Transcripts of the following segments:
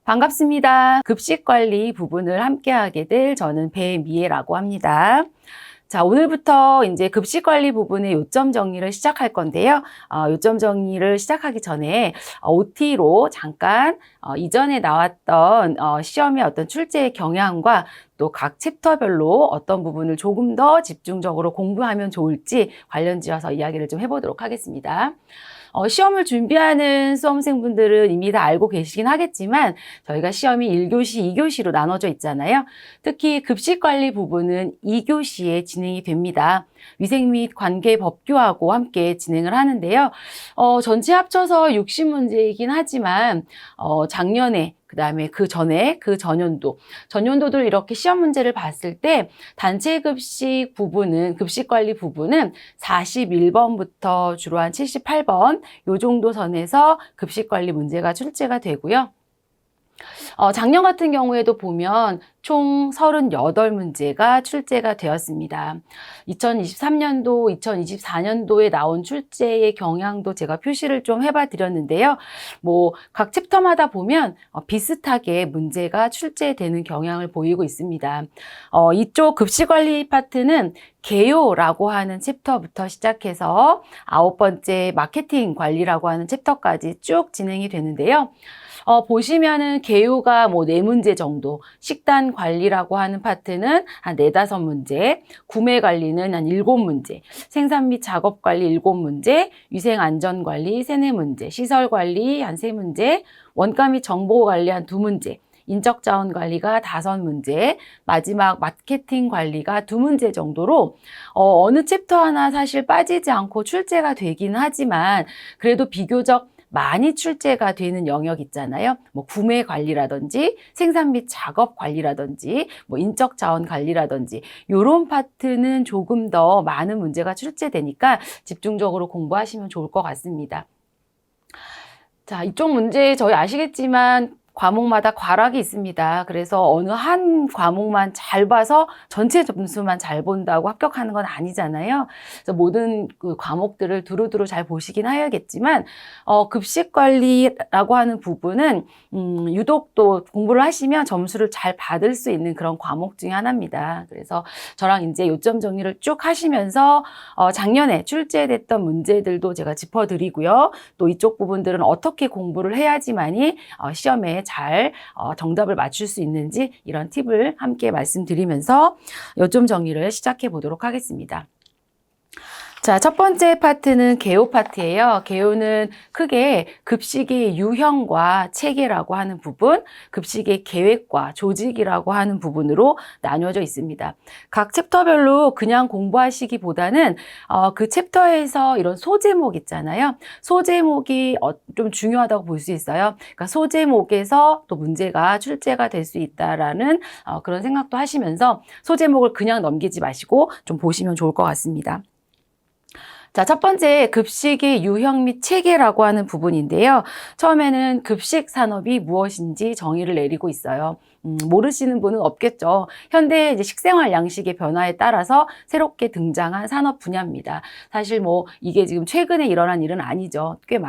반갑습니다. 급식관리 부분을 함께하게 될 저는 배미애라고 합니다. 자, 오늘부터 이제 급식관리 부분의 요점 정리를 시작할 건데요. 요점 정리를 시작하기 전에 OT로 잠깐 이전에 나왔던 시험의 어떤 출제의 경향과 또 각 챕터별로 어떤 부분을 조금 더 집중적으로 공부하면 좋을지 관련 지어서 이야기를 좀 해보도록 하겠습니다. 시험을 준비하는 수험생분들은 이미 다 알고 계시긴 하겠지만 저희가 시험이 1교시, 2교시로 나눠져 있잖아요. 특히 급식관리 부분은 2교시에 진행이 됩니다. 위생 및 관계 법규하고 함께 진행을 하는데요. 전체 합쳐서 60문제이긴 하지만 작년에 그다음에 그 전에 그 전년도들 이렇게 시험 문제를 봤을 때 단체 급식 부분은 급식관리 부분은 41번부터 주로 한 78번 요 정도 선에서 급식관리 문제가 출제가 되고요. 작년 같은 경우에도 보면 총 38문제가 출제가 되었습니다. 2023년도, 2024년도에 나온 출제의 경향도 제가 표시를 좀 해봐 드렸는데요. 각 챕터마다 보면 비슷하게 문제가 출제되는 경향을 보이고 있습니다. 이쪽 급식관리 파트는 개요라고 하는 챕터부터 시작해서 9번째 마케팅 관리라고 하는 챕터까지 쭉 진행이 되는데요. 보시면은 개요가 4문제 정도, 식단 관리라고 하는 파트는 한 4~5문제, 구매 관리는 한 7문제, 생산 및 작업 관리 7문제, 위생 안전 관리 3~4문제, 시설 관리 한 3문제, 원가 및 정보 관리 한 2문제, 인적 자원 관리가 5문제, 마지막 마케팅 관리가 2문제 정도로 어느 챕터 하나 사실 빠지지 않고 출제가 되긴 하지만 그래도 비교적 많이 출제가 되는 영역 있잖아요. 구매 관리라든지 생산 및 작업 관리라든지 인적 자원 관리라든지 이런 파트는 조금 더 많은 문제가 출제되니까 집중적으로 공부하시면 좋을 것 같습니다. 자, 이쪽 문제 저희 아시겠지만 과목마다 과락이 있습니다. 그래서 어느 한 과목만 잘 봐서 전체 점수만 잘 본다고 합격하는 건 아니잖아요. 그래서 모든 그 과목들을 두루두루 잘 보시긴 해야겠지만 급식관리라고 하는 부분은 유독 또 공부를 하시면 점수를 잘 받을 수 있는 그런 과목 중에 하나입니다. 그래서 저랑 이제 요점 정리를 쭉 하시면서 작년에 출제됐던 문제들도 제가 짚어드리고요. 또 이쪽 부분들은 어떻게 공부를 해야지만이 시험에 잘 정답을 맞출 수 있는지 이런 팁을 함께 말씀드리면서 요점 정리를 시작해 보도록 하겠습니다. 자, 첫 번째 파트는 개요 파트예요. 개요는 크게 급식의 유형과 체계라고 하는 부분, 급식의 계획과 조직이라고 하는 부분으로 나뉘어져 있습니다. 각 챕터별로 그냥 공부하시기보다는 그 챕터에서 이런 소제목 있잖아요. 소제목이 좀 중요하다고 볼 수 있어요. 그러니까 소제목에서 또 문제가 출제가 될 수 있다라는 그런 생각도 하시면서 소제목을 그냥 넘기지 마시고 좀 보시면 좋을 것 같습니다. 자, 첫 번째 급식의 유형 및 체계라고 하는 부분인데요. 처음에는 급식 산업이 무엇인지 정의를 내리고 있어요. 모르시는 분은 없겠죠. 현대 이제 식생활 양식의 변화에 따라서 새롭게 등장한 산업 분야입니다. 사실 이게 지금 최근에 일어난 일은 아니죠. 꽤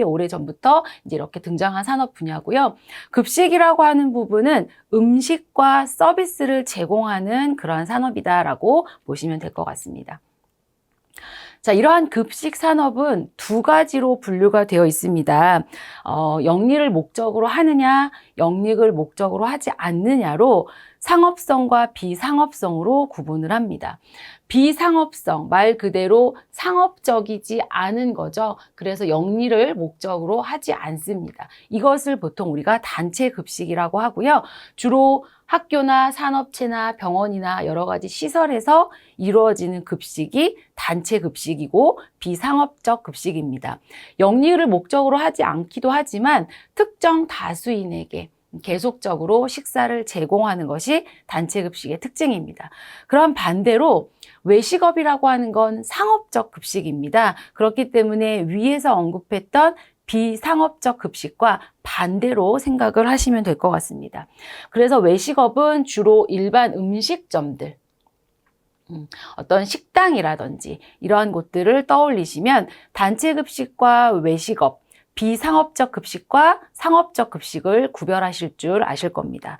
오래 전부터 이제 이렇게 등장한 산업 분야고요. 급식이라고 하는 부분은 음식과 서비스를 제공하는 그러한 산업이다라고 보시면 될 것 같습니다. 자, 이러한 급식 산업은 두 가지로 분류가 되어 있습니다. 영리를 목적으로 하느냐, 영리를 목적으로 하지 않느냐로 상업성과 비상업성으로 구분을 합니다. 비상업성, 말 그대로 상업적이지 않은 거죠. 그래서 영리를 목적으로 하지 않습니다. 이것을 보통 우리가 단체 급식이라고 하고요. 주로 학교나 산업체나 병원이나 여러 가지 시설에서 이루어지는 급식이 단체 급식이고 비상업적 급식입니다. 영리를 목적으로 하지 않기도 하지만 특정 다수인에게 계속적으로 식사를 제공하는 것이 단체 급식의 특징입니다. 그럼 반대로 외식업이라고 하는 건 상업적 급식입니다. 그렇기 때문에 위에서 언급했던 비상업적 급식과 반대로 생각을 하시면 될 것 같습니다. 그래서 외식업은 주로 일반 음식점들, 어떤 식당이라든지 이러한 곳들을 떠올리시면 단체 급식과 외식업, 비상업적 급식과 상업적 급식을 구별하실 줄 아실 겁니다.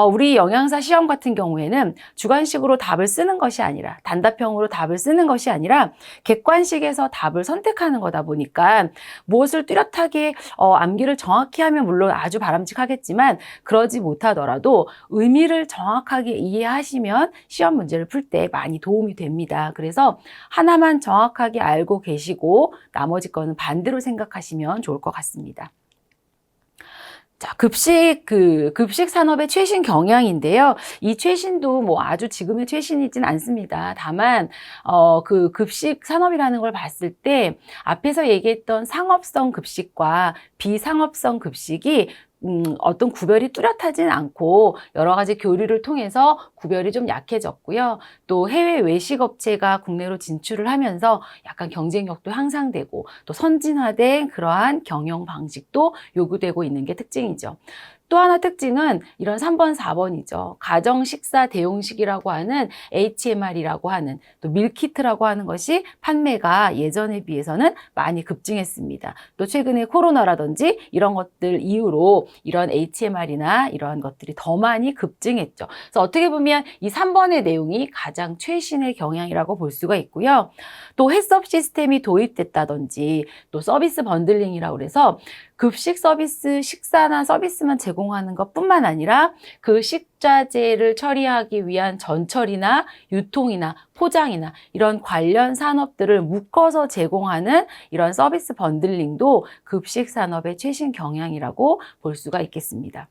우리 영양사 시험 같은 경우에는 주관식으로 답을 쓰는 것이 아니라, 단답형으로 답을 쓰는 것이 아니라 객관식에서 답을 선택하는 거다 보니까 무엇을 뚜렷하게 암기를 정확히 하면 물론 아주 바람직하겠지만, 그러지 못하더라도 의미를 정확하게 이해하시면 시험 문제를 풀 때 많이 도움이 됩니다. 그래서 하나만 정확하게 알고 계시고 나머지 거는 반대로 생각하시면 좋을 것 같습니다. 자, 급식 산업의 최신 경향인데요. 이 최신도 뭐 아주 지금의 최신이진 않습니다. 다만, 그 급식 산업이라는 걸 봤을 때 앞에서 얘기했던 상업성 급식과 비상업성 급식이 어떤 구별이 뚜렷하진 않고 여러 가지 교류를 통해서 구별이 좀 약해졌고요. 또 해외 외식 업체가 국내로 진출을 하면서 약간 경쟁력도 향상되고 또 선진화된 그러한 경영 방식도 요구되고 있는 게 특징이죠. 또 하나 특징은 이런 3번, 4번이죠. 가정 식사 대용식이라고 하는 HMR이라고 하는 또 밀키트라고 하는 것이 판매가 예전에 비해서는 많이 급증했습니다. 또 최근에 코로나라든지 이런 것들 이후로 이런 HMR이나 이런 것들이 더 많이 급증했죠. 그래서 어떻게 보면 이 3번의 내용이 가장 최신의 경향이라고 볼 수가 있고요. 또 햇섭 시스템이 도입됐다든지 또 서비스 번들링이라고 해서 급식 서비스, 식사나 서비스만 제공하는 것뿐만 아니라 그 식자재를 처리하기 위한 전처리나 유통이나 포장이나 이런 관련 산업들을 묶어서 제공하는 이런 서비스 번들링도 급식 산업의 최신 경향이라고 볼 수가 있겠습니다.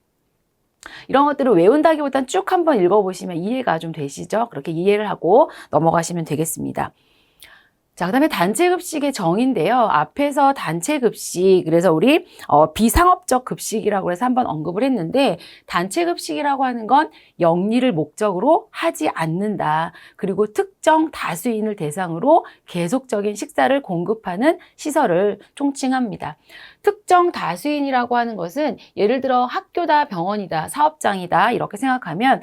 이런 것들을 외운다기보단 쭉 한번 읽어보시면 이해가 좀 되시죠? 그렇게 이해를 하고 넘어가시면 되겠습니다. 자, 그다음에 단체급식의 정의인데요. 앞에서 단체급식, 그래서 우리 비상업적 급식이라고 해서 한번 언급을 했는데, 단체급식이라고 하는 건 영리를 목적으로 하지 않는다. 그리고 특정 다수인을 대상으로 계속적인 식사를 공급하는 시설을 총칭합니다. 특정 다수인이라고 하는 것은 예를 들어 학교다, 병원이다, 사업장이다 이렇게 생각하면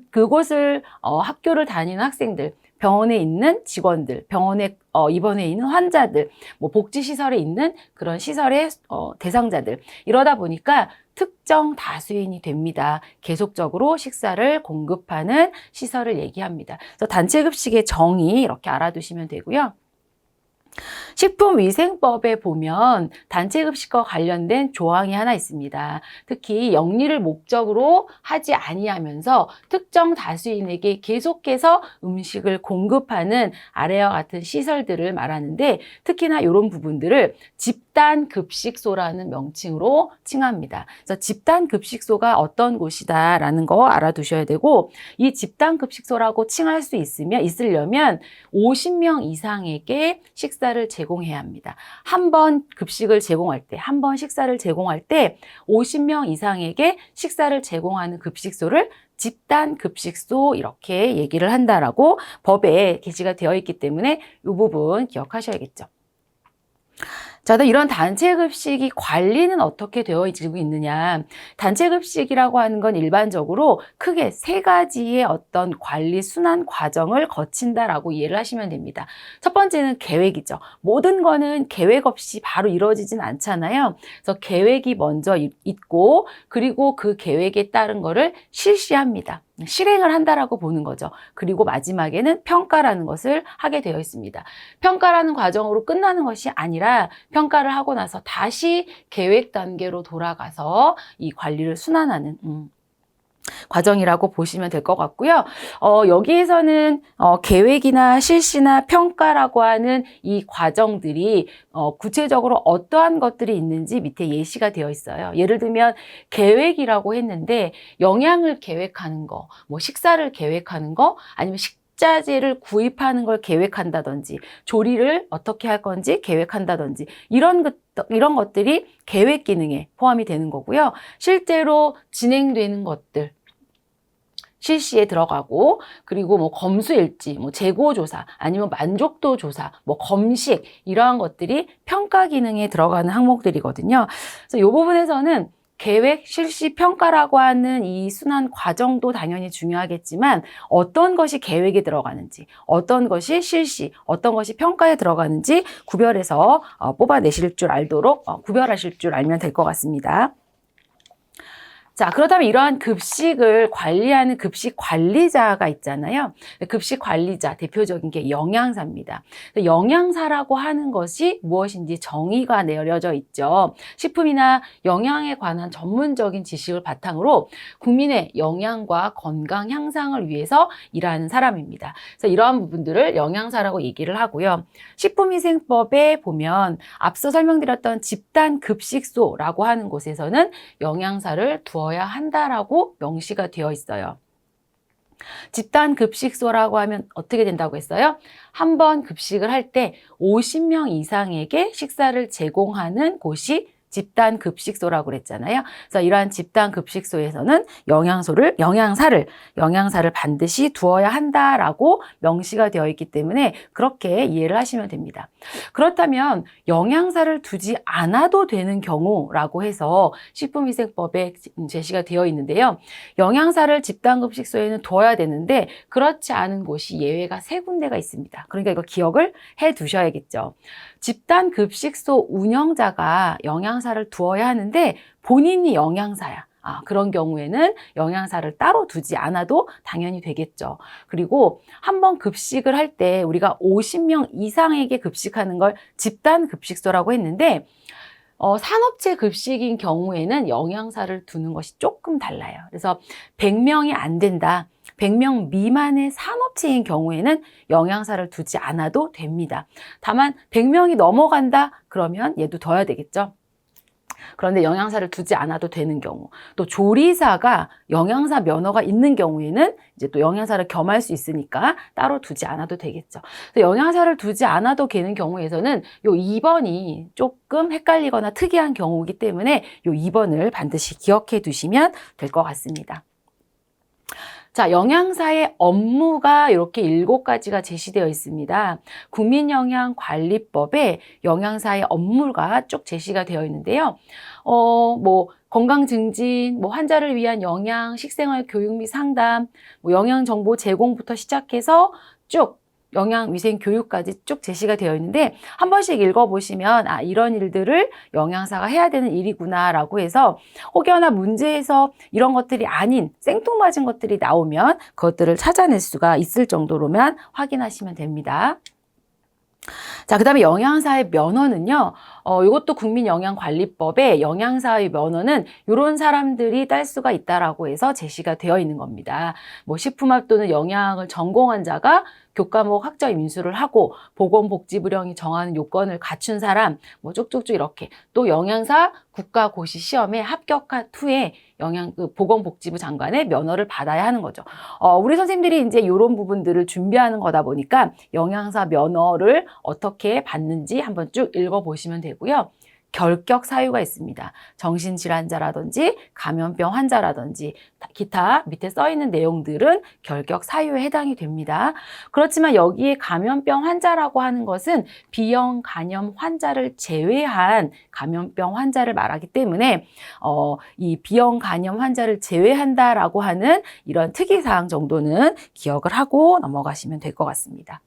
그곳을 학교를 다니는 학생들, 병원에 있는 직원들, 병원에 입원해 있는 환자들, 뭐 복지시설에 있는 그런 시설의 대상자들, 이러다 보니까 특정 다수인이 됩니다. 계속적으로 식사를 공급하는 시설을 얘기합니다. 그래서 단체급식의 정의 이렇게 알아두시면 되고요. 식품위생법에 보면 단체급식과 관련된 조항이 하나 있습니다. 특히 영리를 목적으로 하지 아니하면서 특정 다수인에게 계속해서 음식을 공급하는 아래와 같은 시설들을 말하는데, 특히나 이런 부분들을 집단급식소라는 명칭으로 칭합니다. 그래서 집단급식소가 어떤 곳이다라는 거 알아두셔야 되고, 이 집단급식소라고 칭할 수 있으려면 50명 이상에게 식사를 제공해야 합니다. 한 번 급식을 제공할 때, 한 번 식사를 제공할 때 50명 이상에게 식사를 제공하는 급식소를 집단급식소 이렇게 얘기를 한다라고 법에 게시가 되어 있기 때문에 이 부분 기억하셔야겠죠. 자, 이런 단체급식이 관리는 어떻게 되어지고 있느냐. 단체급식이라고 하는 건 일반적으로 크게 세 가지의 어떤 관리 순환 과정을 거친다라고 이해를 하시면 됩니다. 첫 번째는 계획이죠. 모든 거는 계획 없이 바로 이루어지진 않잖아요. 그래서 계획이 먼저 있고, 그리고 그 계획에 따른 거를 실시합니다. 실행을 한다라고 보는 거죠. 그리고 마지막에는 평가라는 것을 하게 되어 있습니다. 평가라는 과정으로 끝나는 것이 아니라 평가를 하고 나서 다시 계획 단계로 돌아가서 이 관리를 순환하는 과정이라고 보시면 될 것 같고요. 여기에서는 계획이나 실시나 평가라고 하는 이 과정들이 구체적으로 어떠한 것들이 있는지 밑에 예시가 되어 있어요. 예를 들면 계획이라고 했는데 영양을 계획하는 거, 뭐 식사를 계획하는 거, 아니면 식자재를 구입하는 걸 계획한다든지, 조리를 어떻게 할 건지 계획한다든지, 이런 것들이 계획 기능에 포함이 되는 거고요. 실제로 진행되는 것들, 실시에 들어가고, 그리고 뭐 검수일지, 뭐 재고조사, 아니면 만족도 조사, 뭐 검식, 이러한 것들이 평가 기능에 들어가는 항목들이거든요. 그래서 이 부분에서는 계획, 실시, 평가라고 하는 이 순환 과정도 당연히 중요하겠지만 어떤 것이 계획에 들어가는지, 어떤 것이 실시, 어떤 것이 평가에 들어가는지 구별해서 뽑아내실 줄 알도록 구별하실 줄 알면 될 것 같습니다. 자, 그렇다면 이러한 급식을 관리하는 급식 관리자가 있잖아요. 급식 관리자, 대표적인 게 영양사입니다. 영양사라고 하는 것이 무엇인지 정의가 내려져 있죠. 식품이나 영양에 관한 전문적인 지식을 바탕으로 국민의 영양과 건강 향상을 위해서 일하는 사람입니다. 그래서 이러한 부분들을 영양사라고 얘기를 하고요. 식품위생법에 보면 앞서 설명드렸던 집단급식소라고 하는 곳에서는 영양사를 두어야 한다라고 명시가 되어 있어요. 집단급식소라고 하면 어떻게 된다고 했어요? 한 번 급식을 할 때 50명 이상에게 식사를 제공하는 곳이 집단급식소라고 그랬잖아요. 그래서 이러한 집단급식소에서는 영양사를 반드시 두어야 한다라고 명시가 되어 있기 때문에 그렇게 이해를 하시면 됩니다. 그렇다면 영양사를 두지 않아도 되는 경우라고 해서 식품위생법에 제시가 되어 있는데요. 영양사를 집단급식소에는 둬야 되는데 그렇지 않은 곳이 예외가 3군데가 있습니다. 그러니까 이거 기억을 해 두셔야겠죠. 집단급식소 운영자가 영양사를 두어야 하는데 본인이 영양사야. 그런 경우에는 영양사를 따로 두지 않아도 당연히 되겠죠. 그리고 한번 급식을 할 때 우리가 50명 이상에게 급식하는 걸 집단급식소라고 했는데 산업체 급식인 경우에는 영양사를 두는 것이 조금 달라요. 그래서 100명이 안 된다. 100명 미만의 산업체인 경우에는 영양사를 두지 않아도 됩니다. 다만 100명이 넘어간다? 그러면 얘도 둬야 되겠죠. 그런데 영양사를 두지 않아도 되는 경우, 또 조리사가 영양사 면허가 있는 경우에는 이제 또 영양사를 겸할 수 있으니까 따로 두지 않아도 되겠죠. 영양사를 두지 않아도 되는 경우에서는 요 2번이 조금 헷갈리거나 특이한 경우이기 때문에 요 2번을 반드시 기억해 두시면 될 것 같습니다. 자, 영양사의 업무가 이렇게 7가지가 제시되어 있습니다. 국민영양관리법에 영양사의 업무가 쭉 제시가 되어 있는데요. 건강 증진, 환자를 위한 영양, 식생활 교육 및 상담, 영양 정보 제공부터 시작해서 쭉 영양위생 교육까지 쭉 제시가 되어 있는데 한 번씩 읽어보시면 이런 일들을 영양사가 해야 되는 일이구나 라고 해서 혹여나 문제에서 이런 것들이 아닌 생뚱맞은 것들이 나오면 그것들을 찾아낼 수가 있을 정도로만 확인하시면 됩니다. 자, 그 다음에 영양사의 면허는요, 이것도 국민영양관리법에 영양사의 면허는 이런 사람들이 딸 수가 있다라고 해서 제시가 되어 있는 겁니다. 식품학 또는 영양을 전공한 자가 교과목 학점 인수를 하고 보건복지부령이 정하는 요건을 갖춘 사람, 쭉쭉쭉 이렇게 또 영양사 국가고시 시험에 합격한 후에 보건복지부 장관의 면허를 받아야 하는 거죠. 우리 선생님들이 이제 이런 부분들을 준비하는 거다 보니까 영양사 면허를 어떻게 받는지 한번 쭉 읽어보시면 되고요. 결격 사유가 있습니다. 정신질환자라든지 감염병 환자라든지 기타 밑에 써 있는 내용들은 결격 사유에 해당이 됩니다. 그렇지만 여기에 감염병 환자라고 하는 것은 비형 간염 환자를 제외한 감염병 환자를 말하기 때문에 이 비형 간염 환자를 제외한다라고 하는 이런 특이사항 정도는 기억을 하고 넘어가시면 될 것 같습니다.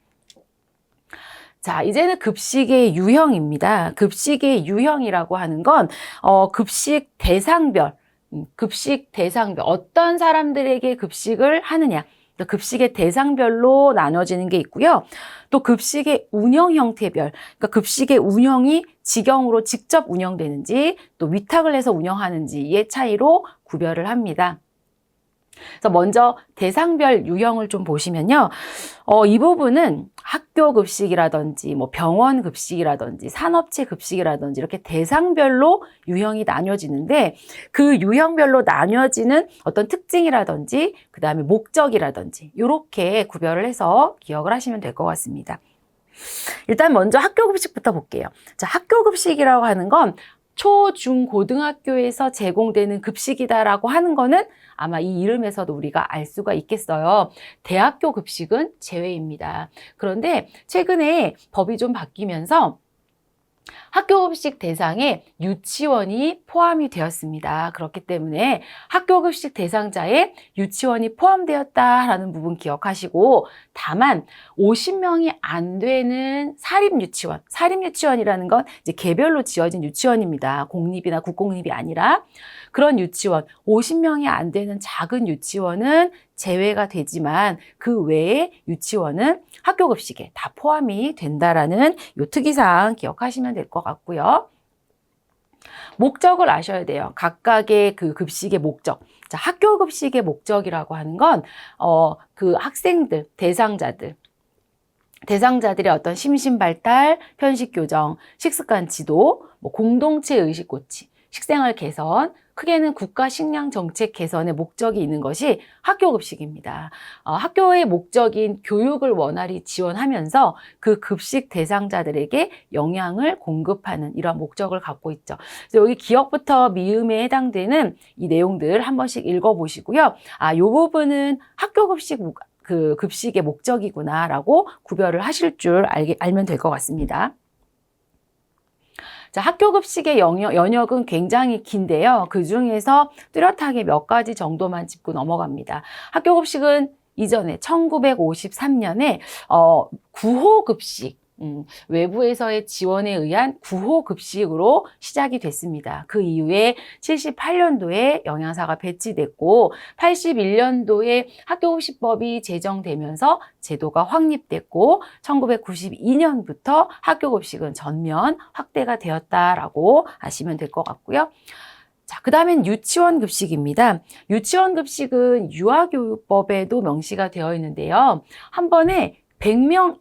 자, 이제는 급식의 유형입니다. 급식의 유형이라고 하는 건 급식 대상별, 어떤 사람들에게 급식을 하느냐, 급식의 대상별로 나눠지는 게 있고요. 또 급식의 운영 형태별, 그러니까 급식의 운영이 직영으로 직접 운영되는지 또 위탁을 해서 운영하는지의 차이로 구별을 합니다. 그래서 먼저 대상별 유형을 좀 보시면요. 이 부분은 학교 급식이라든지 병원 급식이라든지 산업체 급식이라든지 이렇게 대상별로 유형이 나뉘어지는데 그 유형별로 나뉘어지는 어떤 특징이라든지 그다음에 목적이라든지 이렇게 구별을 해서 기억을 하시면 될 것 같습니다. 일단 먼저 학교 급식부터 볼게요. 자, 학교 급식이라고 하는 건 초, 중, 고등학교에서 제공되는 급식이다라고 하는 거는 아마 이 이름에서도 우리가 알 수가 있겠어요. 대학교 급식은 제외입니다. 그런데 최근에 법이 좀 바뀌면서 학교급식 대상에 유치원이 포함이 되었습니다. 그렇기 때문에 학교급식 대상자에 유치원이 포함되었다라는 부분 기억하시고, 다만 50명이 안 되는 사립유치원, 사립유치원이라는 건 이제 개별로 지어진 유치원입니다. 공립이나 국공립이 아니라 그런 유치원, 50명이 안 되는 작은 유치원은 제외가 되지만 그 외에 유치원은 학교급식에 다 포함이 된다라는 요 특이사항 기억하시면 될 것 같고요. 목적을 아셔야 돼요. 각각의 그 급식의 목적. 자, 학교급식의 목적이라고 하는 건 그 학생들, 대상자들의 어떤 심신발달, 편식교정, 식습관 지도, 공동체 의식 고치, 식생활 개선, 크게는 국가 식량 정책 개선의 목적이 있는 것이 학교급식입니다. 학교의 목적인 교육을 원활히 지원하면서 그 급식 대상자들에게 영양을 공급하는 이런 목적을 갖고 있죠. 그래서 여기 기억부터 미음에 해당되는 이 내용들 한 번씩 읽어보시고요. 이 부분은 학교급식 그 급식의 목적이구나라고 구별을 하실 줄 알면 될 것 같습니다. 자, 학교급식의 연역은 굉장히 긴데요. 그 중에서 뚜렷하게 몇 가지 정도만 짚고 넘어갑니다. 학교급식은 이전에 1953년에 구호급식, 외부에서의 지원에 의한 구호급식으로 시작이 됐습니다. 그 이후에 78년도에 영양사가 배치됐고 81년도에 학교급식법이 제정되면서 제도가 확립됐고 1992년부터 학교급식은 전면 확대가 되었다라고 아시면 될 것 같고요. 자, 그 다음엔 유치원 급식입니다. 유치원 급식은 유아교육법에도 명시가 되어 있는데요. 한 번에 100명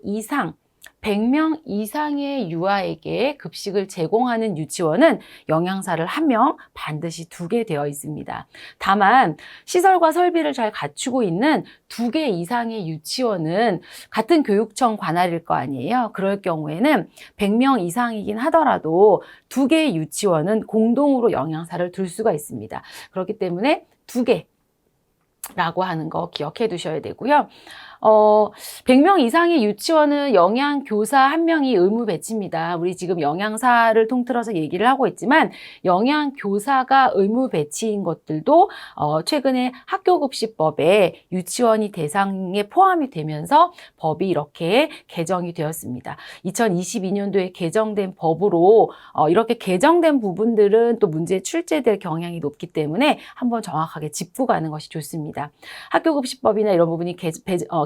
이상의 유아에게 급식을 제공하는 유치원은 영양사를 1명, 반드시 2개 되어 있습니다. 다만 시설과 설비를 잘 갖추고 있는 2개 이상의 유치원은 같은 교육청 관할일 거 아니에요. 그럴 경우에는 100명 이상이긴 하더라도 2개의 유치원은 공동으로 영양사를 둘 수가 있습니다. 그렇기 때문에 2개라고 하는 거 기억해 두셔야 되고요. 100명 이상의 유치원은 영양교사 1명이 의무 배치입니다. 우리 지금 영양사를 통틀어서 얘기를 하고 있지만 영양교사가 의무 배치인 것들도 최근에 학교급식법에 유치원이 대상에 포함이 되면서 법이 이렇게 개정이 되었습니다. 2022년도에 개정된 법으로 이렇게 개정된 부분들은 또 문제에 출제될 경향이 높기 때문에 한번 정확하게 짚고 가는 것이 좋습니다. 학교급식법이나 이런 부분이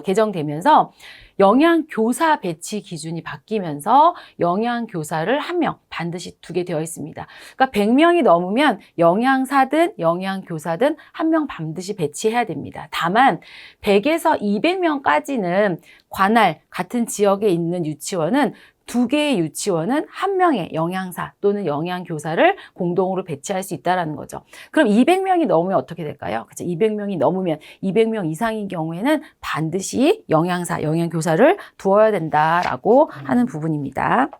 개정되면서 영양교사 배치 기준이 바뀌면서 영양교사를 1명, 반드시 2개 되어 있습니다. 그러니까 100명이 넘으면 영양사든 영양교사든 1명 반드시 배치해야 됩니다. 다만 100에서 200명까지는 관할, 같은 지역에 있는 유치원은 2개의 유치원은 1명의 영양사 또는 영양교사를 공동으로 배치할 수 있다는 거죠. 그럼 200명이 넘으면 어떻게 될까요? 그렇죠? 200명이 넘으면 200명 이상인 경우에는 반드시 영양사, 영양교사를 두어야 된다라고 하는 부분입니다.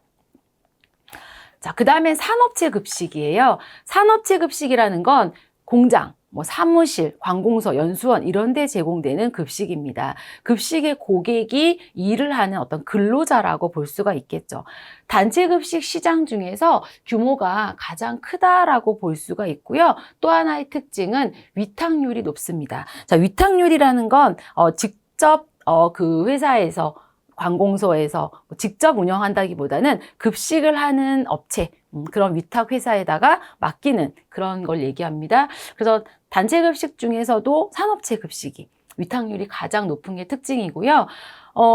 자, 그 다음에 산업체 급식이에요. 산업체 급식이라는 건 공장, 사무실, 관공서, 연수원 이런 데 제공되는 급식입니다. 급식의 고객이 일을 하는 어떤 근로자라고 볼 수가 있겠죠. 단체 급식 시장 중에서 규모가 가장 크다라고 볼 수가 있고요. 또 하나의 특징은 위탁률이 높습니다. 자, 위탁률이라는 건 직접 그 회사에서 관공서에서 직접 운영한다기보다는 급식을 하는 업체, 그런 위탁 회사에다가 맡기는 그런 걸 얘기합니다. 그래서 단체 급식 중에서도 산업체 급식이 위탁률이 가장 높은 게 특징이고요.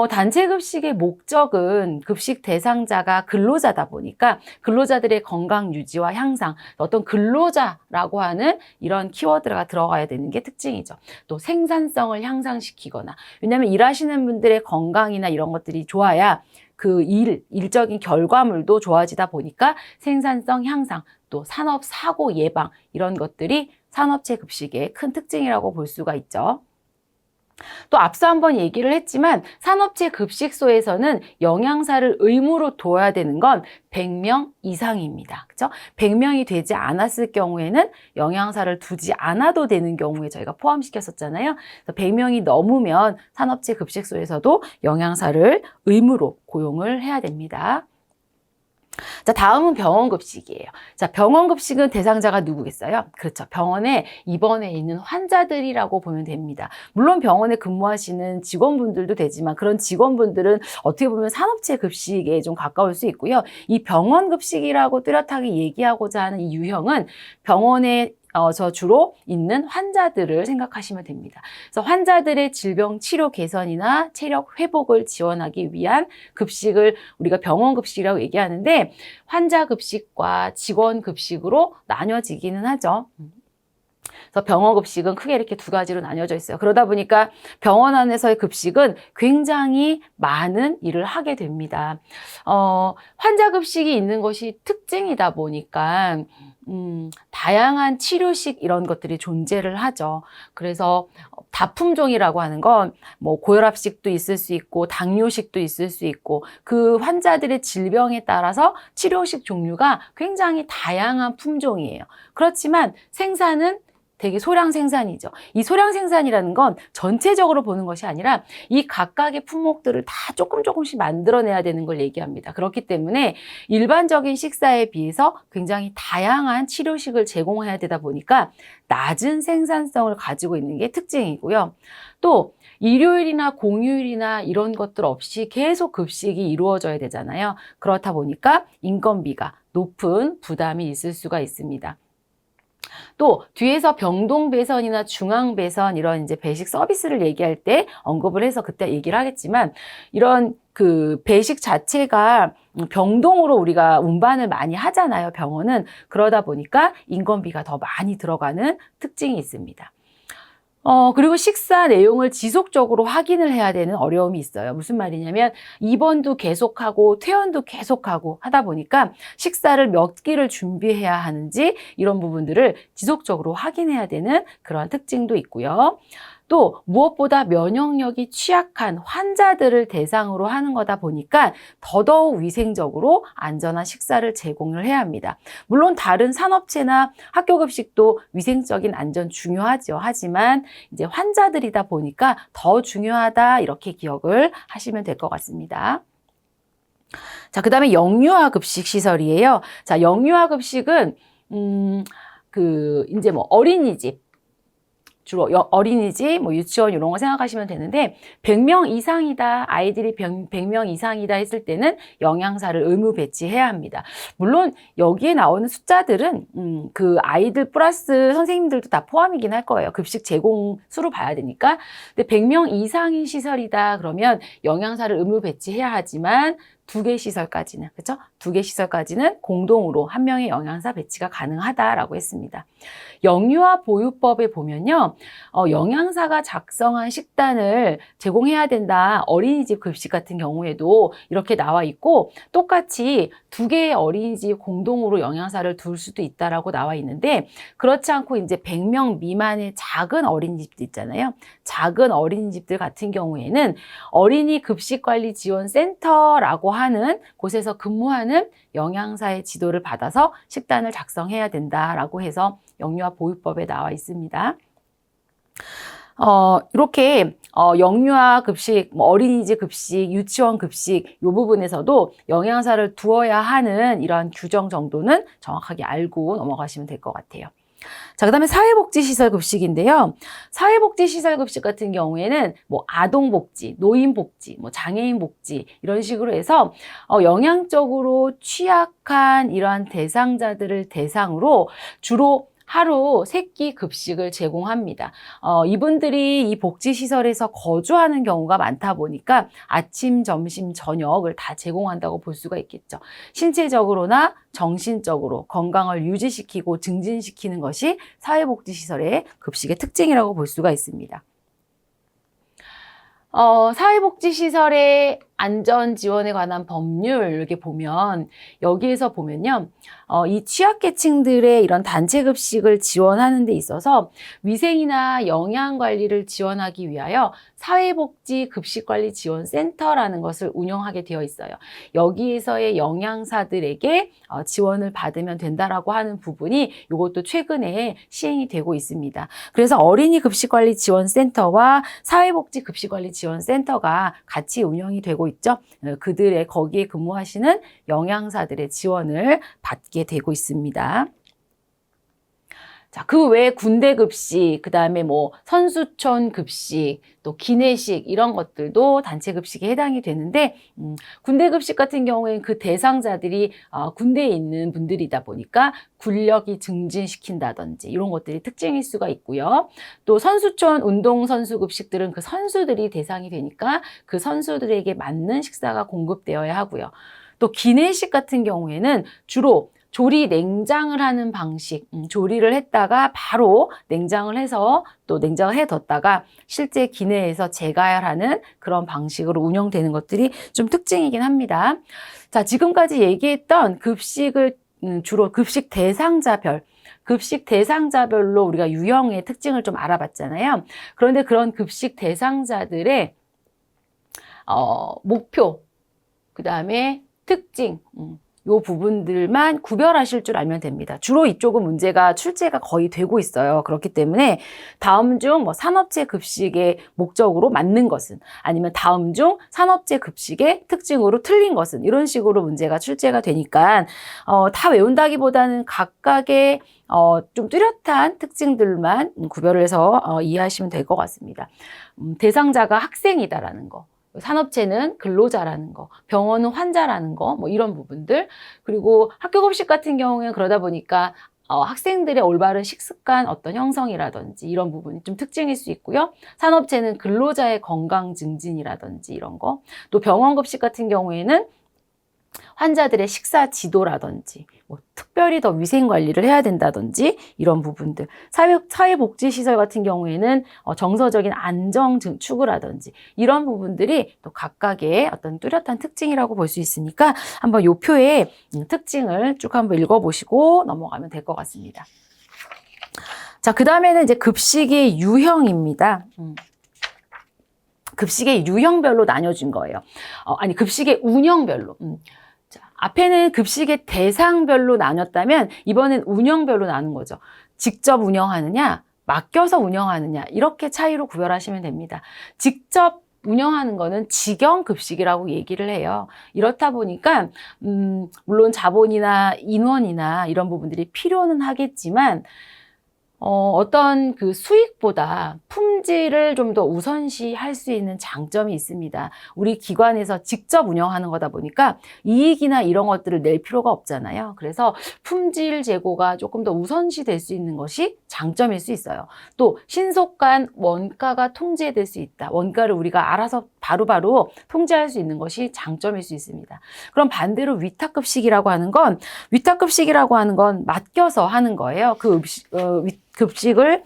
단체 급식의 목적은 급식 대상자가 근로자다 보니까 근로자들의 건강 유지와 향상, 어떤 근로자라고 하는 이런 키워드가 들어가야 되는 게 특징이죠. 또 생산성을 향상시키거나, 왜냐하면 일하시는 분들의 건강이나 이런 것들이 좋아야 그 일적인 결과물도 좋아지다 보니까 생산성 향상, 또 산업 사고 예방 이런 것들이 산업체 급식의 큰 특징이라고 볼 수가 있죠. 또 앞서 한번 얘기를 했지만 산업체 급식소에서는 영양사를 의무로 둬야 되는 건 100명 이상입니다. 그렇죠? 100명이 되지 않았을 경우에는 영양사를 두지 않아도 되는 경우에 저희가 포함시켰었잖아요. 그래서 100명이 넘으면 산업체 급식소에서도 영양사를 의무로 고용을 해야 됩니다. 자, 다음은 병원급식이에요. 자, 병원급식은 대상자가 누구겠어요? 그렇죠. 병원에 입원해 있는 환자들이라고 보면 됩니다. 물론 병원에 근무하시는 직원분들도 되지만 그런 직원분들은 어떻게 보면 산업체 급식에 좀 가까울 수 있고요. 이 병원급식이라고 뚜렷하게 얘기하고자 하는 이 유형은 병원에 주로 있는 환자들을 생각하시면 됩니다. 그래서 환자들의 질병 치료 개선이나 체력 회복을 지원하기 위한 급식을 우리가 병원급식이라고 얘기하는데 환자 급식과 직원 급식으로 나뉘어지기는 하죠. 그래서 병원 급식은 크게 이렇게 두 가지로 나뉘어져 있어요. 그러다 보니까 병원 안에서의 급식은 굉장히 많은 일을 하게 됩니다. 환자 급식이 있는 것이 특징이다 보니까 다양한 치료식 이런 것들이 존재를 하죠. 그래서 다품종이라고 하는 건 뭐 고혈압식도 있을 수 있고 당뇨식도 있을 수 있고 그 환자들의 질병에 따라서 치료식 종류가 굉장히 다양한 품종이에요. 그렇지만 생산은 되게 소량 생산이죠. 이 소량 생산이라는 건 전체적으로 보는 것이 아니라 이 각각의 품목들을 다 조금씩 만들어내야 되는 걸 얘기합니다. 그렇기 때문에 일반적인 식사에 비해서 굉장히 다양한 치료식을 제공해야 되다 보니까 낮은 생산성을 가지고 있는 게 특징이고요. 또 일요일이나 공휴일이나 이런 것들 없이 계속 급식이 이루어져야 되잖아요. 그렇다 보니까 인건비가 높은 부담이 있을 수가 있습니다. 또 뒤에서 병동배선이나 중앙배선 이런 이제 배식 서비스를 얘기할 때 언급을 해서 그때 얘기를 하겠지만 이런 그 배식 자체가 병동으로 우리가 운반을 많이 하잖아요. 병원은. 그러다 보니까 인건비가 더 많이 들어가는 특징이 있습니다. 그리고 식사 내용을 지속적으로 확인을 해야 되는 어려움이 있어요. 무슨 말이냐면 입원도 계속하고 퇴원도 계속하고 하다 보니까 식사를 몇 끼를 준비해야 하는지 이런 부분들을 지속적으로 확인해야 되는 그런 특징도 있고요. 또 무엇보다 면역력이 취약한 환자들을 대상으로 하는 거다 보니까 더더욱 위생적으로 안전한 식사를 제공을 해야 합니다. 물론 다른 산업체나 학교급식도 위생적인 안전 중요하죠. 하지만 이제 환자들이다 보니까 더 중요하다 이렇게 기억을 하시면 될 것 같습니다. 자, 그 다음에 영유아 급식 시설이에요. 자, 영유아 급식은 이제 뭐 어린이집 주로 어린이집, 뭐 유치원 이런 거 생각하시면 되는데 100명 이상이다, 아이들이 100명 이상이다 했을 때는 영양사를 의무 배치해야 합니다. 물론 여기에 나오는 숫자들은 그 아이들 플러스 선생님들도 다 포함이긴 할 거예요. 급식 제공 수로 봐야 되니까. 근데 100명 이상인 시설이다 그러면 영양사를 의무 배치해야 하지만 2개 시설까지는, 그렇죠? 2개 시설까지는 공동으로 한 명의 영양사 배치가 가능하다라고 했습니다. 영유아 보육법에 보면요, 영양사가 작성한 식단을 제공해야 된다. 어린이집 급식 같은 경우에도 이렇게 나와 있고, 똑같이 2개의 어린이집 공동으로 영양사를 둘 수도 있다라고 나와 있는데, 그렇지 않고 이제 100명 미만의 작은 어린이집도 있잖아요. 작은 어린이집들 같은 경우에는 어린이 급식관리지원센터라고 하는 곳에서 근무하는 영양사의 지도를 받아서 식단을 작성해야 된다라고 해서 영유아 보육법에 나와 있습니다. 이렇게 영유아 급식, 뭐 어린이집 급식, 유치원 급식 이 부분에서도 영양사를 두어야 하는 이러한 규정 정도는 정확하게 알고 넘어가시면 될 것 같아요. 자, 그 다음에 사회복지시설 급식인데요. 사회복지시설 급식 같은 경우에는 뭐 아동복지, 노인복지, 뭐 장애인복지 이런 식으로 해서 영양적으로 취약한 이러한 대상자들을 대상으로 주로 하루 3끼 급식을 제공합니다. 이분들이 이 복지시설에서 거주하는 경우가 많다 보니까 아침, 점심, 저녁을 다 제공한다고 볼 수가 있겠죠. 신체적으로나 정신적으로 건강을 유지시키고 증진시키는 것이 사회복지시설의 급식의 특징이라고 볼 수가 있습니다. 사회복지시설의 안전지원에 관한 법률 이렇게 보면 여기에서 보면요. 이 취약계층들의 이런 단체급식을 지원하는 데 있어서 위생이나 영양관리를 지원하기 위하여 사회복지급식관리지원센터라는 것을 운영하게 되어 있어요. 여기에서의 영양사들에게 지원을 받으면 된다라고 하는 부분이 이것도 최근에 시행이 되고 있습니다. 그래서 어린이급식관리지원센터와 사회복지급식관리지원센터가 같이 운영이 되고 되고 있죠. 그들의 거기에 근무하시는 영양사들의 지원을 받게 되고 있습니다. 자, 그 외에 군대 급식, 그 다음에 뭐 선수촌 급식, 또 기내식 이런 것들도 단체 급식에 해당이 되는데 군대 급식 같은 경우에는 그 대상자들이 군대에 있는 분들이다 보니까 군력이 증진시킨다든지 이런 것들이 특징일 수가 있고요. 또 선수촌 운동선수 급식들은 그 선수들이 대상이 되니까 그 선수들에게 맞는 식사가 공급되어야 하고요. 또 기내식 같은 경우에는 주로 조리 냉장을 하는 방식, 조리를 했다가 바로 냉장을 해서 또 냉장을 해뒀다가 실제 기내에서 재가열하는 그런 방식으로 운영되는 것들이 좀 특징이긴 합니다. 자, 지금까지 얘기했던 급식을 주로 급식 대상자별로 우리가 유형의 특징을 좀 알아봤잖아요. 그런데 그런 급식 대상자들의 목표, 그 다음에 특징, 요 부분들만 구별하실 줄 알면 됩니다. 주로 이쪽은 문제가 출제가 거의 되고 있어요. 그렇기 때문에 다음 중 뭐 산업체 급식의 목적으로 맞는 것은 아니면 다음 중 산업체 급식의 특징으로 틀린 것은 이런 식으로 문제가 출제가 되니까 다 외운다기보다는 각각의 좀 뚜렷한 특징들만 구별을 해서 이해하시면 될 것 같습니다. 대상자가 학생이다라는 거. 산업체는 근로자라는 거, 병원은 환자라는 거, 뭐 이런 부분들. 그리고 학교 급식 같은 경우에는 그러다 보니까 학생들의 올바른 식습관 어떤 형성이라든지 이런 부분이 좀 특징일 수 있고요. 산업체는 근로자의 건강 증진이라든지 이런 거. 또 병원 급식 같은 경우에는 환자들의 식사 지도라든지 뭐 특별히 더 위생 관리를 해야 된다든지 이런 부분들. 사회복지시설 같은 경우에는 정서적인 안정 추구라든지 이런 부분들이 또 각각의 어떤 뚜렷한 특징이라고 볼 수 있으니까 한번 이 표의 특징을 쭉 한번 읽어보시고 넘어가면 될 것 같습니다. 자, 그 다음에는 이제 급식의 유형입니다. 급식의 유형별로 나뉘어진 거예요. 급식의 운영별로. 앞에는 급식의 대상별로 나눴다면 이번엔 운영별로 나눈 거죠. 직접 운영하느냐, 맡겨서 운영하느냐 이렇게 차이로 구별하시면 됩니다. 직접 운영하는 거는 직영급식이라고 얘기를 해요. 이렇다 보니까 물론 자본이나 인원이나 이런 부분들이 필요는 하겠지만 어떤 그 수익보다 품질을 좀 더 우선시할 수 있는 장점이 있습니다. 우리 기관에서 직접 운영하는 거다 보니까 이익이나 이런 것들을 낼 필요가 없잖아요. 그래서 품질 제고가 조금 더 우선시 될 수 있는 것이 장점일 수 있어요. 또 신속한 원가가 통제될 수 있다. 원가를 우리가 알아서 바로바로 통제할 수 있는 것이 장점일 수 있습니다. 그럼 반대로 위탁급식이라고 하는 건 맡겨서 하는 거예요. 그 급식을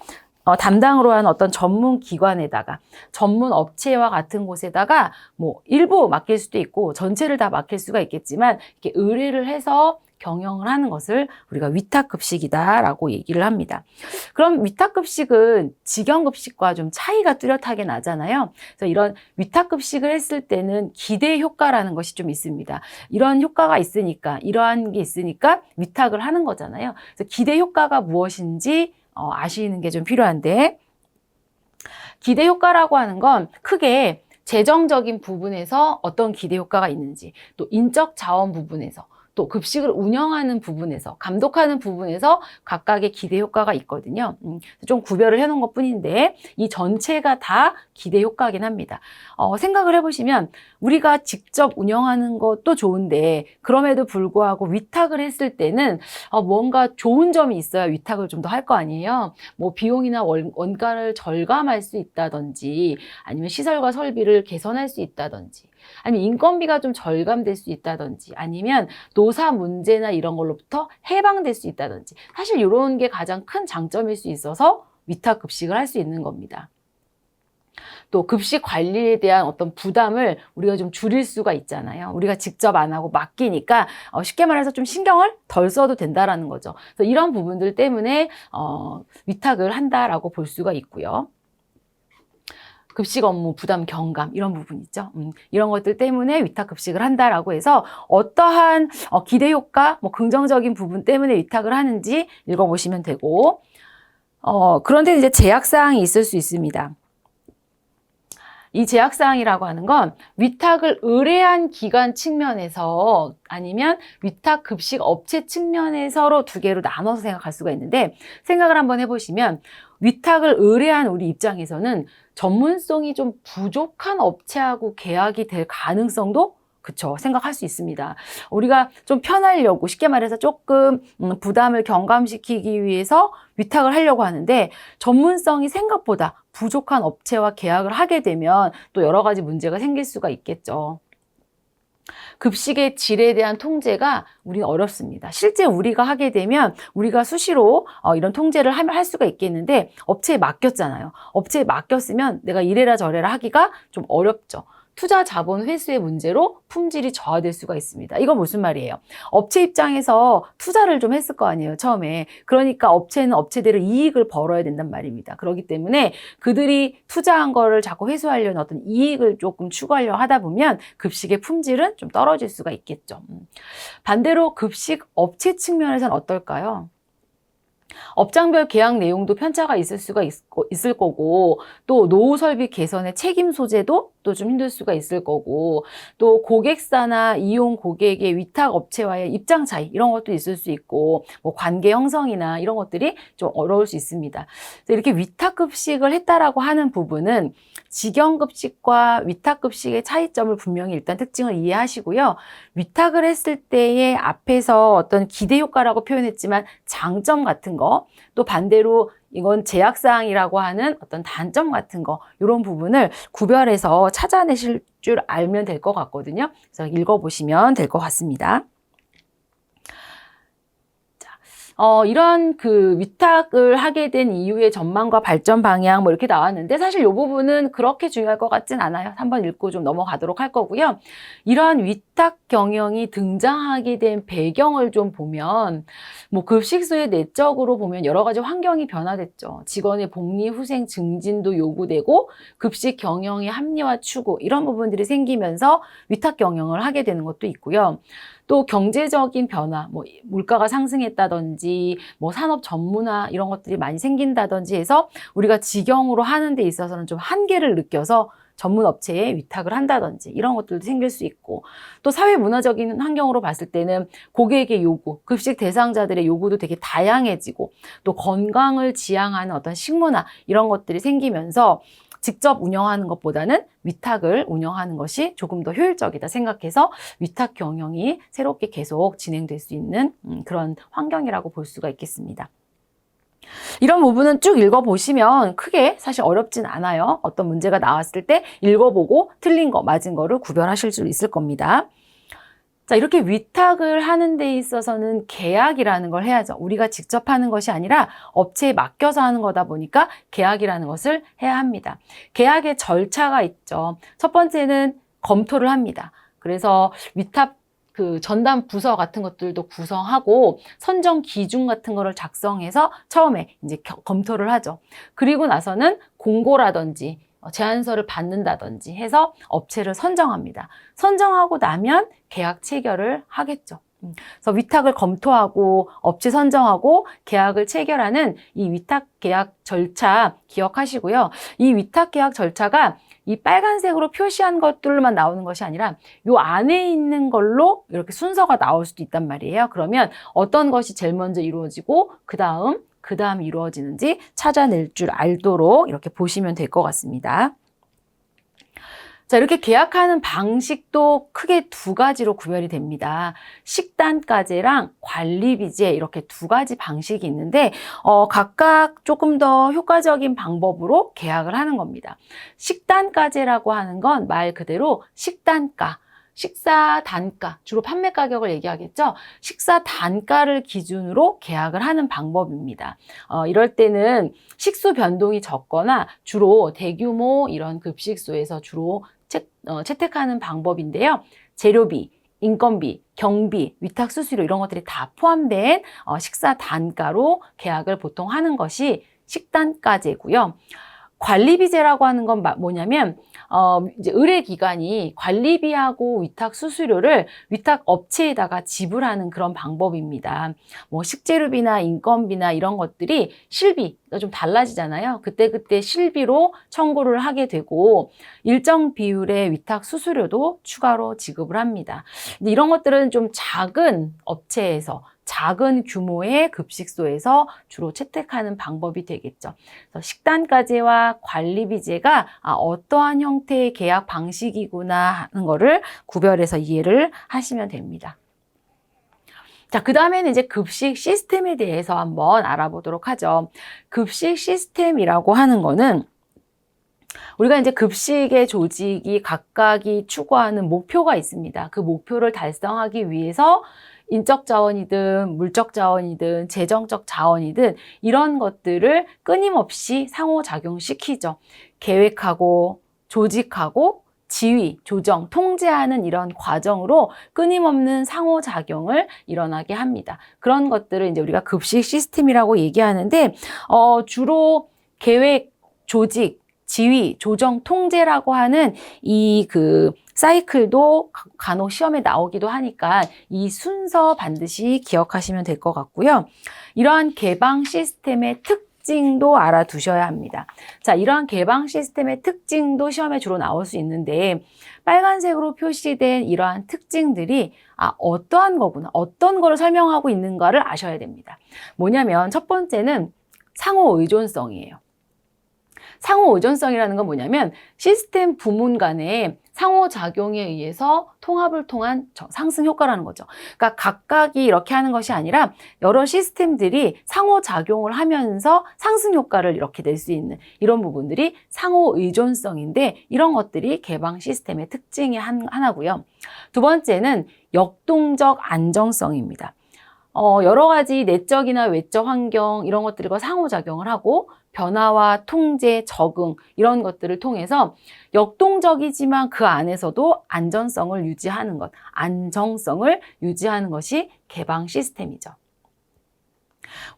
담당으로 하는 어떤 전문 기관에다가 전문 업체와 같은 곳에다가 뭐 일부 맡길 수도 있고 전체를 다 맡길 수가 있겠지만 이렇게 의뢰를 해서 경영을 하는 것을 우리가 위탁급식이다라고 얘기를 합니다. 그럼 위탁급식은 직영급식과 좀 차이가 뚜렷하게 나잖아요. 그래서 이런 위탁급식을 했을 때는 기대 효과라는 것이 좀 있습니다. 이런 효과가 있으니까, 이러한 게 있으니까 위탁을 하는 거잖아요. 그래서 기대 효과가 무엇인지 아시는 게 좀 필요한데, 기대 효과라고 하는 건 크게 재정적인 부분에서 어떤 기대 효과가 있는지, 또 인적 자원 부분에서, 또 급식을 운영하는 부분에서, 감독하는 부분에서 각각의 기대 효과가 있거든요. 좀 구별을 해놓은 것 뿐인데 이 전체가 다 기대 효과긴 합니다. 생각을 해보시면 우리가 직접 운영하는 것도 좋은데 그럼에도 불구하고 위탁을 했을 때는 뭔가 좋은 점이 있어야 위탁을 좀 더 할 거 아니에요. 뭐 비용이나 원가를 절감할 수 있다든지 아니면 시설과 설비를 개선할 수 있다든지 아니면 인건비가 좀 절감될 수 있다든지 아니면 노사 문제나 이런 걸로부터 해방될 수 있다든지 사실 이런 게 가장 큰 장점일 수 있어서 위탁급식을 할 수 있는 겁니다. 또 급식 관리에 대한 어떤 부담을 우리가 좀 줄일 수가 있잖아요. 우리가 직접 안 하고 맡기니까 쉽게 말해서 좀 신경을 덜 써도 된다라는 거죠. 그래서 이런 부분들 때문에 위탁을 한다라고 볼 수가 있고요. 급식 업무 부담 경감 이런 부분 있죠. 이런 것들 때문에 위탁급식을 한다라고 해서 어떠한 기대 효과, 뭐 긍정적인 부분 때문에 위탁을 하는지 읽어보시면 되고 그런데 이제 제약사항이 있을 수 있습니다. 이 제약사항이라고 하는 건 위탁을 의뢰한 기관 측면에서 아니면 위탁 급식 업체 측면에서로 두 개로 나눠서 생각할 수가 있는데, 생각을 한번 해보시면 위탁을 의뢰한 우리 입장에서는 전문성이 좀 부족한 업체하고 계약이 될 가능성도 그쵸, 생각할 수 있습니다. 우리가 좀 편하려고, 쉽게 말해서 조금 부담을 경감시키기 위해서 위탁을 하려고 하는데, 전문성이 생각보다 부족한 업체와 계약을 하게 되면 또 여러 가지 문제가 생길 수가 있겠죠. 급식의 질에 대한 통제가 우리는 어렵습니다. 실제 우리가 하게 되면 우리가 수시로 이런 통제를 할 수가 있겠는데, 업체에 맡겼잖아요. 업체에 맡겼으면 내가 이래라 저래라 하기가 좀 어렵죠. 투자 자본 회수의 문제로 품질이 저하될 수가 있습니다. 이건 무슨 말이에요? 업체 입장에서 투자를 좀 했을 거 아니에요, 처음에. 그러니까 업체는 업체대로 이익을 벌어야 된단 말입니다. 그렇기 때문에 그들이 투자한 거를 자꾸 회수하려는 어떤 이익을 조금 추구하려 하다 보면 급식의 품질은 좀 떨어질 수가 있겠죠. 반대로 급식 업체 측면에서는 어떨까요? 업장별 계약 내용도 편차가 있을 수가 있을 거고, 또 노후 설비 개선의 책임 소재도 또 좀 힘들 수가 있을 거고, 또 고객사나 이용 고객의 위탁 업체와의 입장 차이 이런 것도 있을 수 있고, 뭐 관계 형성이나 이런 것들이 좀 어려울 수 있습니다. 이렇게 위탁 급식을 했다라고 하는 부분은 직영 급식과 위탁 급식의 차이점을 분명히 일단 특징을 이해하시고요. 위탁을 했을 때의 앞에서 어떤 기대 효과라고 표현했지만 장점 같은 거, 또 반대로 이건 제약사항이라고 하는 어떤 단점 같은 거, 이런 부분을 구별해서 찾아내실 줄 알면 될 것 같거든요. 그래서 읽어보시면 될 것 같습니다. 이런 그 위탁을 하게 된 이후의 전망과 발전 방향 뭐 이렇게 나왔는데, 사실 이 부분은 그렇게 중요할 것 같진 않아요. 한번 읽고 좀 넘어가도록 할 거고요. 이러한 위탁 경영이 등장하게 된 배경을 좀 보면, 뭐 급식소의 내적으로 보면 여러 가지 환경이 변화됐죠. 직원의 복리 후생 증진도 요구되고 급식 경영의 합리화 추구, 이런 부분들이 생기면서 위탁 경영을 하게 되는 것도 있고요. 또 경제적인 변화, 뭐 물가가 상승했다든지, 뭐 산업 전문화 이런 것들이 많이 생긴다든지 해서 우리가 직영으로 하는 데 있어서는 좀 한계를 느껴서 전문 업체에 위탁을 한다든지 이런 것들도 생길 수 있고, 또 사회 문화적인 환경으로 봤을 때는 고객의 요구, 급식 대상자들의 요구도 되게 다양해지고, 또 건강을 지향하는 어떤 식문화 이런 것들이 생기면서 직접 운영하는 것보다는 위탁을 운영하는 것이 조금 더 효율적이다 생각해서 위탁 경영이 새롭게 계속 진행될 수 있는 그런 환경이라고 볼 수가 있겠습니다. 이런 부분은 쭉 읽어보시면 크게 사실 어렵진 않아요. 어떤 문제가 나왔을 때 읽어보고 틀린 거, 맞은 거를 구별하실 수 있을 겁니다. 자, 이렇게 위탁을 하는 데 있어서는 계약이라는 걸 해야죠. 우리가 직접 하는 것이 아니라 업체에 맡겨서 하는 거다 보니까 계약이라는 것을 해야 합니다. 계약의 절차가 있죠. 첫 번째는 검토를 합니다. 그래서 위탁 그 전담 부서 같은 것들도 구성하고 선정 기준 같은 거를 작성해서 처음에 이제 검토를 하죠. 그리고 나서는 공고라든지 제안서를 받는다든지 해서 업체를 선정합니다. 선정하고 나면 계약 체결을 하겠죠. 그래서 위탁을 검토하고 업체 선정하고 계약을 체결하는 이 위탁 계약 절차 기억하시고요. 이 위탁 계약 절차가 이 빨간색으로 표시한 것들만 나오는 것이 아니라 요 안에 있는 걸로 이렇게 순서가 나올 수도 있단 말이에요. 그러면 어떤 것이 제일 먼저 이루어지고 그 다음 이루어지는지 찾아낼 줄 알도록 이렇게 보시면 될 것 같습니다. 자, 이렇게 계약하는 방식도 크게 두 가지로 구별이 됩니다. 식단가제랑 관리비제, 이렇게 두 가지 방식이 있는데 각각 조금 더 효과적인 방법으로 계약을 하는 겁니다. 식단가제라고 하는 건 말 그대로 식단가, 식사 단가, 주로 판매 가격을 얘기하겠죠. 식사 단가를 기준으로 계약을 하는 방법입니다. 이럴 때는 식수 변동이 적거나 주로 대규모 이런 급식소에서 주로 채택하는 방법인데요. 재료비, 인건비, 경비, 위탁 수수료 이런 것들이 다 포함된 식사 단가로 계약을 보통 하는 것이 식단가제고요. 관리비제라고 하는 건 뭐냐면 이제 의뢰기관이 관리비하고 위탁 수수료를 위탁 업체에다가 지불하는 그런 방법입니다. 뭐 식재료비나 인건비나 이런 것들이 실비가 좀 달라지잖아요. 그때그때 실비로 청구를 하게 되고 일정 비율의 위탁 수수료도 추가로 지급을 합니다. 근데 이런 것들은 좀 작은 업체에서 작은 규모의 급식소에서 주로 채택하는 방법이 되겠죠. 그래서 식단과제와 관리비제가 어떠한 형태의 계약 방식이구나 하는 거를 구별해서 이해를 하시면 됩니다. 자, 그 다음에는 이제 급식 시스템에 대해서 한번 알아보도록 하죠. 급식 시스템이라고 하는 거는 우리가 이제 급식의 조직이 각각이 추구하는 목표가 있습니다. 그 목표를 달성하기 위해서 인적 자원이든 물적 자원이든 재정적 자원이든 이런 것들을 끊임없이 상호작용시키죠. 계획하고 조직하고 지휘, 조정, 통제하는 이런 과정으로 끊임없는 상호작용을 일어나게 합니다. 그런 것들을 이제 우리가 급식 시스템이라고 얘기하는데 주로 계획, 조직, 지휘, 조정, 통제라고 하는 이 사이클도 간혹 시험에 나오기도 하니까 이 순서 반드시 기억하시면 될 것 같고요. 이러한 개방 시스템의 특징도 알아두셔야 합니다. 자, 이러한 개방 시스템의 특징도 시험에 주로 나올 수 있는데 빨간색으로 표시된 이러한 특징들이 어떠한 거구나, 어떤 거를 설명하고 있는가를 아셔야 됩니다. 뭐냐면 첫 번째는 상호 의존성이에요. 상호 의존성이라는 건 뭐냐면 시스템 부문 간의 상호작용에 의해서 통합을 통한 상승 효과라는 거죠. 그러니까 각각이 이렇게 하는 것이 아니라 여러 시스템들이 상호작용을 하면서 상승 효과를 이렇게 낼 수 있는 이런 부분들이 상호 의존성인데 이런 것들이 개방 시스템의 특징의 하나고요. 두 번째는 역동적 안정성입니다. 여러 가지 내적이나 외적 환경 이런 것들과 상호작용을 하고 변화와 통제, 적응 이런 것들을 통해서 역동적이지만 그 안에서도 안전성을 유지하는 것, 안정성을 유지하는 것이 개방 시스템이죠.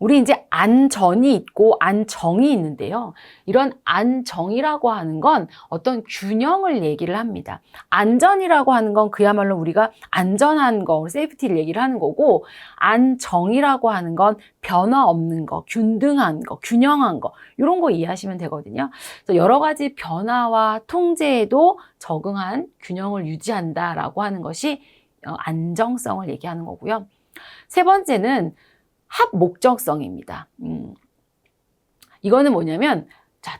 우리 이제 안전이 있고 안정이 있는데요. 이런 안정이라고 하는 건 어떤 균형을 얘기를 합니다. 안전이라고 하는 건 그야말로 우리가 안전한 거, 세이프티를 얘기를 하는 거고 안정이라고 하는 건 변화 없는 거, 균등한 거, 균형한 거 이런 거 이해하시면 되거든요. 그래서 여러 가지 변화와 통제에도 적응한 균형을 유지한다라고 하는 것이 안정성을 얘기하는 거고요. 세 번째는 합목적성입니다. 이거는 뭐냐면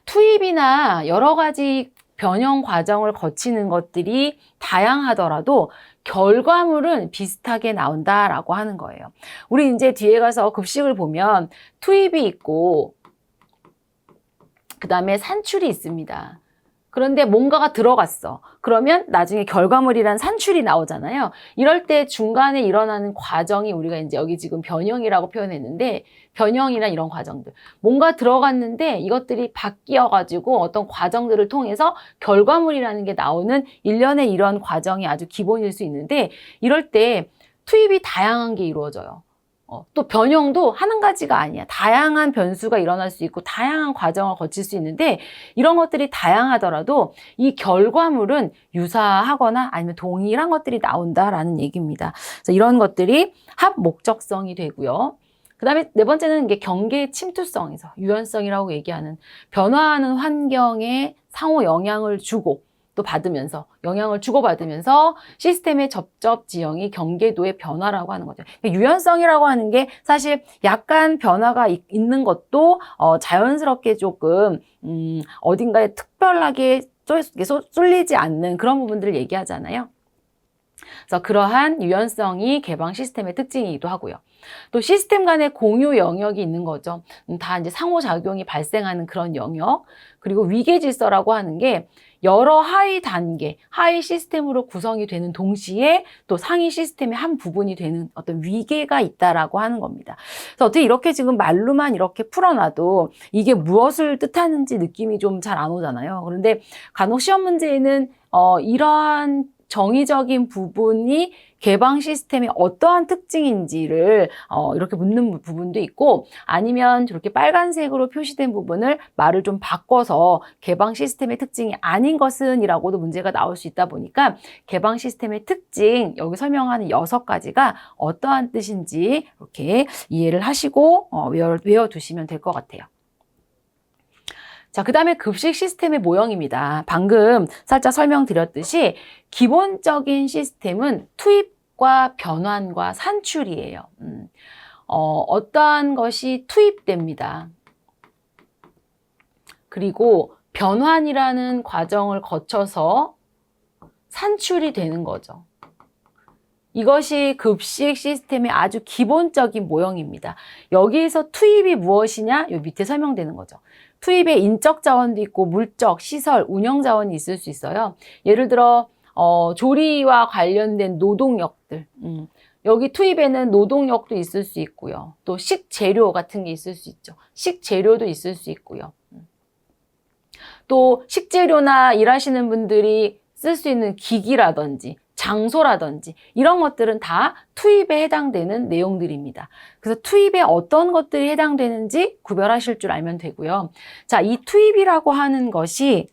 투입이나 여러 가지 변형 과정을 거치는 것들이 다양하더라도 결과물은 비슷하게 나온다라고 하는 거예요. 우리 이제 뒤에 가서 급식을 보면 투입이 있고 그 다음에 산출이 있습니다. 그런데 뭔가가 들어갔어. 그러면 나중에 결과물이란 산출이 나오잖아요. 이럴 때 중간에 일어나는 과정이 우리가 이제 여기 지금 변형이라고 표현했는데 변형이나 이런 과정들. 뭔가 들어갔는데 이것들이 바뀌어가지고 어떤 과정들을 통해서 결과물이라는 게 나오는 일련의 이런 과정이 아주 기본일 수 있는데 이럴 때 투입이 다양한 게 이루어져요. 또 변형도 한 가지가 아니야. 다양한 변수가 일어날 수 있고 다양한 과정을 거칠 수 있는데 이런 것들이 다양하더라도 이 결과물은 유사하거나 아니면 동일한 것들이 나온다라는 얘기입니다. 그래서 이런 것들이 합목적성이 되고요. 그 다음에 네 번째는 이게 경계 침투성에서 유연성이라고 얘기하는 변화하는 환경에 상호 영향을 주고 또 받으면서 영향을 주고받으면서 시스템의 접점 지형이 경계도의 변화라고 하는 거죠. 유연성이라고 하는 게 사실 약간 변화가 있는 것도 자연스럽게 조금 어딘가에 특별하게 쏠리지 않는 그런 부분들을 얘기하잖아요. 그래서 그러한 유연성이 개방 시스템의 특징이기도 하고요. 또 시스템 간의 공유 영역이 있는 거죠. 다 이제 상호작용이 발생하는 그런 영역. 그리고 위계 질서라고 하는 게 여러 하위 단계, 하위 시스템으로 구성이 되는 동시에 또 상위 시스템의 한 부분이 되는 어떤 위계가 있다라고 하는 겁니다. 그래서 어떻게 이렇게 지금 말로만 이렇게 풀어놔도 이게 무엇을 뜻하는지 느낌이 좀 잘 안 오잖아요. 그런데 간혹 시험 문제에는 이러한 정의적인 부분이 개방 시스템이 어떠한 특징인지를 이렇게 묻는 부분도 있고, 아니면 저렇게 빨간색으로 표시된 부분을 말을 좀 바꿔서 개방 시스템의 특징이 아닌 것은 이라고도 문제가 나올 수 있다 보니까 개방 시스템의 특징, 여기 설명하는 6가지가 어떠한 뜻인지 이렇게 이해를 하시고 외워두시면 될 것 같아요. 자, 그 다음에 급식 시스템의 모형입니다. 방금 살짝 설명드렸듯이 기본적인 시스템은 투입과 변환과 산출이에요. 어떠한 것이 투입됩니다. 그리고 변환이라는 과정을 거쳐서 산출이 되는 거죠. 이것이 급식 시스템의 아주 기본적인 모형입니다. 여기에서 투입이 무엇이냐? 요 밑에 설명되는 거죠. 투입에 인적 자원도 있고 물적, 시설, 운영 자원이 있을 수 있어요. 예를 들어 조리와 관련된 노동력들. 여기 투입에는 노동력도 있을 수 있고요. 또 식재료 같은 게 있을 수 있죠. 식재료도 있을 수 있고요. 또 식재료나 일하시는 분들이 쓸 수 있는 기기라든지 장소라든지 이런 것들은 다 투입에 해당되는 내용들입니다. 그래서 투입에 어떤 것들이 해당되는지 구별하실 줄 알면 되고요. 자, 이 투입이라고 하는 것이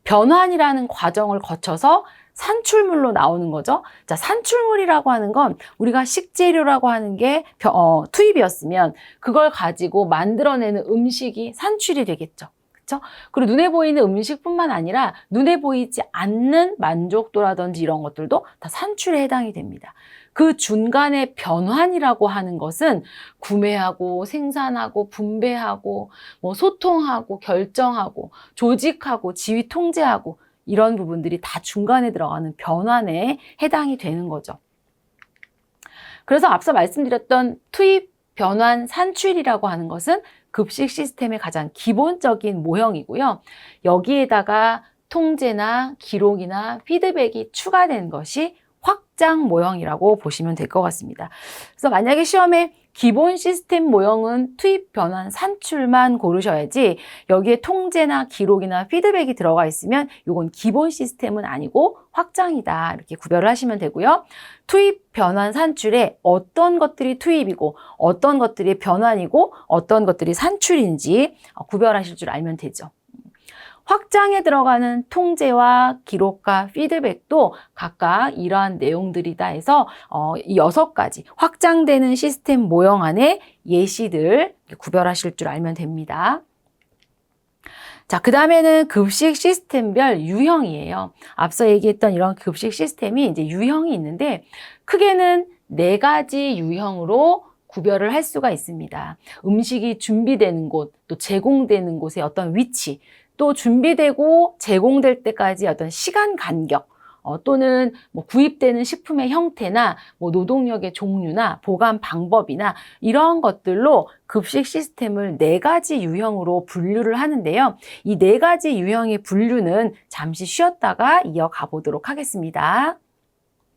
변환이라는 과정을 거쳐서 산출물로 나오는 거죠. 자, 산출물이라고 하는 건 우리가 식재료라고 하는 게 투입이었으면 그걸 가지고 만들어내는 음식이 산출이 되겠죠. 그렇죠? 그리고 눈에 보이는 음식뿐만 아니라 눈에 보이지 않는 만족도라든지 이런 것들도 다 산출에 해당이 됩니다. 그 중간에 변환이라고 하는 것은 구매하고 생산하고 분배하고 소통하고 결정하고 조직하고 지휘 통제하고 이런 부분들이 다 중간에 들어가는 변환에 해당이 되는 거죠. 그래서 앞서 말씀드렸던 투입, 변환, 산출이라고 하는 것은 급식 시스템의 가장 기본적인 모형이고요. 여기에다가 통제나 기록이나 피드백이 추가된 것이 확장 모형이라고 보시면 될 것 같습니다. 그래서 만약에 시험에 기본 시스템 모형은 투입, 변환, 산출만 고르셔야지 여기에 통제나 기록이나 피드백이 들어가 있으면 이건 기본 시스템은 아니고 확장이다. 이렇게 구별을 하시면 되고요. 투입, 변환, 산출에 어떤 것들이 투입이고 어떤 것들이 변환이고 어떤 것들이 산출인지 구별하실 줄 알면 되죠. 확장에 들어가는 통제와 기록과 피드백도 각각 이러한 내용들이다 해서 이 6가지 확장되는 시스템 모형 안에 예시들 구별하실 줄 알면 됩니다. 자, 그 다음에는 급식 시스템별 유형이에요. 앞서 얘기했던 이런 급식 시스템이 이제 유형이 있는데 크게는 4가지 유형으로 구별을 할 수가 있습니다. 음식이 준비되는 곳, 또 제공되는 곳의 어떤 위치, 또 준비되고 제공될 때까지 어떤 시간 간격, 또는 구입되는 식품의 형태나 노동력의 종류나 보관 방법이나 이러한 것들로 급식 시스템을 4가지 유형으로 분류를 하는데요. 이 4가지 유형의 분류는 잠시 쉬었다가 이어가 보도록 하겠습니다.